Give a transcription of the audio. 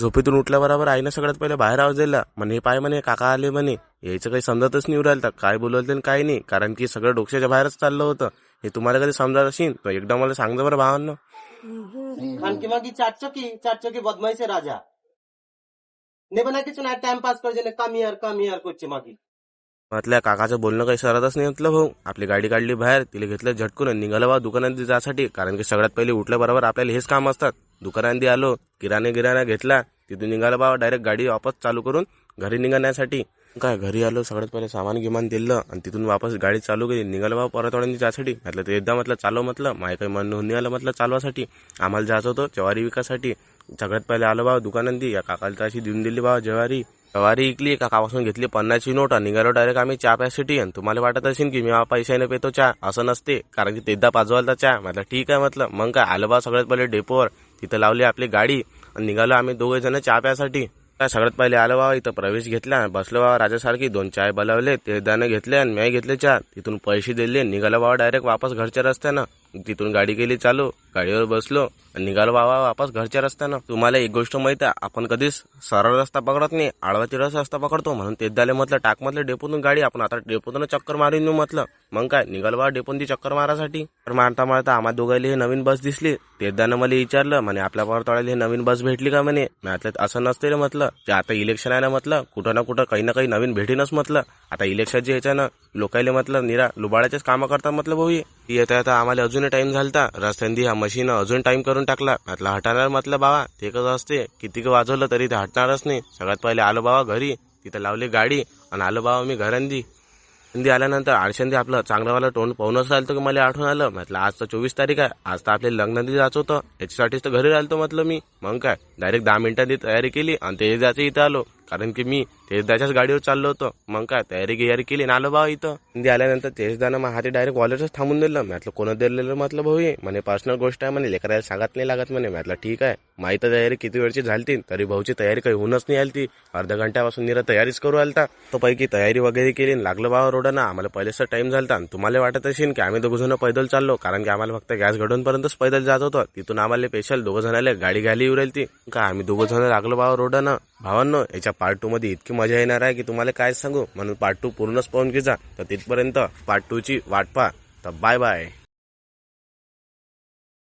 झोपेतून उठल्याबरोबर आईनं सगळ्यात पहिले बाहेर आवाज दिला, म्हणे पाय म्हणे काका आले म्हणे. यायचं काही समजतच नाही उरायला, तर काय बोलवलं काय नाही, कारण की सगळं डोक्याच्या बाहेरच चाललं होतं. हे तुम्हाला कधी समजत असेल तर एकदा मला सांगजा बरं भावांनो. खानकी मागी चार चौकी बदमाइश राजा ने बना के चुना टाइम पास कर जेने कम यार कोची मागी. म्हटल्या काकाचं बोलणं काही सरतच नाही म्हटलं भाऊ. आपली गाडी काढली बाहेर, तिला घेतलं झटकून आणि निघालं बा दुकानात जासाठी, कारण की सगळ्यात पहिले उठल्याबरोबर आपल्याला हेच काम असतात. दुकानांदी आलो, किराणा घेतला, तिथून निघालं बा डायरेक्ट गाडी वापस चालू करून घरी निघण्यासाठी. काय घरी आलो, सगळ्यात पहिले सामान गिमान दिलं आणि तिथून वापस गाडी चालू केली. निघालं बा परतवाड्यांनी जासाठी. म्हटलं ते एकदा म्हटलं चालव, म्हटलं माय काही मन होऊन निघालं म्हटलं चालवासाठी. आम्हाला जायचं होतं ज्वारी विकासाठी. सगळ्यात पहिले आलो बा दुकानांदी, या काकाला तशी देऊन दिली बा ज्वारी इकली. काकापासून घेतली 50ची नोट. निघालो डायरेक्ट आम्ही चहा प्यासाठी. आणि तुम्हाला वाटत असेल की मी पैशाने पेतो चहा, असं नसते, कारण की तेदा 5 वाजता चहा. म्हटलं ठीक आहे म्हटलं. मग काय आलो बा सगळ्यात पहिले डेपोवर, तिथं लावली आपली गाडी आणि निघालो आम्ही 2 जण चहा प्यासाठी. काय सगळ्यात पहिले आलो बा इथं प्रवेश घेतला, बसलो बा राजासारखी. 2 चाय बोलावले, ते दाणे घेतले आणि मी घेतले चहा. तिथून पैसे दिले, निघालो बाबा डायरेक्ट वापस घरच्या रस्त्यानं. तिथून गाडी केली चालू, गाडीवर बसलो आणि निघालो बाबा वापस घरच्या रस्त्यानं. तुम्हाला एक गोष्ट माहिती आहे, आपण कधीच सरळ रस्ता पकडत नाही, आडवा तिरवा रस्ता पकडतो. म्हणून तेच झाले म्हटलं टाक म्हटलं डेपोतून गाडी, आपण आता डेपोतून चक्कर मारून येऊ म्हटलं. मग काय निघालो बा डेपोन ती चक्कर मारासाठी. तर मारता आम्हा दोघांना हे नवीन बस दिसली. तेदानं मला विचारलं, म्हणे आपल्या परतवाड्याला हे नवीन बस भेटली का म्हणे. म्हटलं असं नसते रे म्हटलं, ते आता इलेक्शन आहे ना म्हटलं, कुठं ना कुठं काही ना काही नवीन भेटीनच म्हटलं. आता इलेक्शनच्या ह्याच्यानं लोकायले म्हटलं निरा लुबाडाचेच कामं करतात म्हटलं भाऊ. येता आम्हाला अजून टाइम झालता, रस्त्यांनी हा मशीन अजून टाइम करून टाकला. म्हटलं हटणार म्हटलं बाबा, ते कसं असते किती वाजवलं तरी ते हटणारच नाही. सगळ्यात पहिले आलो बाबा घरी, तिथं लावली गाडी आणि आलो बाबा मी घरांदी. आल्यानंतर आळशांदी आपलं चांगलंवाला तोंड पाहूनच राहिलं की मला आठवण आलं. म्हटलं आज तर 24 तारीख आहे, आज तर आपल्या लग्नांदी जायचं होतं, याच्यासाठीच तर घरी राहिलो म्हटलं मी. मग काय डायरेक्ट 10 मिनिटांनी तयारी केली आणि ते जायचं इथं आलो, कारण की मी तेजदाच्याच गाडीवर चाललो होतो. मग काय तयारी केली ना आलो बा इथं. आल्यानंतर तेजदानं मग हाती डायरेक्ट वॉलेटच थांबून दिलं. म्हटलं कोणं दिलेलं म्हटलं भाऊ, म्हणे पर्सनल गोष्ट आहे म्हणे, लेकरायला सांगत नाही लागत म्हणे. म्हटलं ठीक आहे. माहिती तयारी किती वेळची झालती, तरी भाऊची तयारी काही होऊनच नाही आलती. अर्ध्या घंट्यापासून निरा तयारीच करू आलता. तो पैकी तयारी वगैरे केली, लागलं बाबा रोडानं. आम्हाला पहिलेच टाइम झालता. तुम्हाला वाटत असेल की आम्ही 2 जण पैदल चाललो, कारण की आम्हाला फक्त गॅस घडूनपर्यंतच पैदल जात होतं. तिथून आम्हाला स्पेशल 2 जणांना गाडी घ्यायला येऊ राहिली का. आम्ही 2 जण लागलो बाबा रोडानं. भावांनो, याच्या पार्ट 2 मध्ये इतकी मजा येणार आहे की तुम्हाला काय सांगू. म्हणून पार्ट 2 पूर्णच पाहून घे जा. तर तिथपर्यंत पार्ट 2 ची वाट पहा. तर बाय बाय.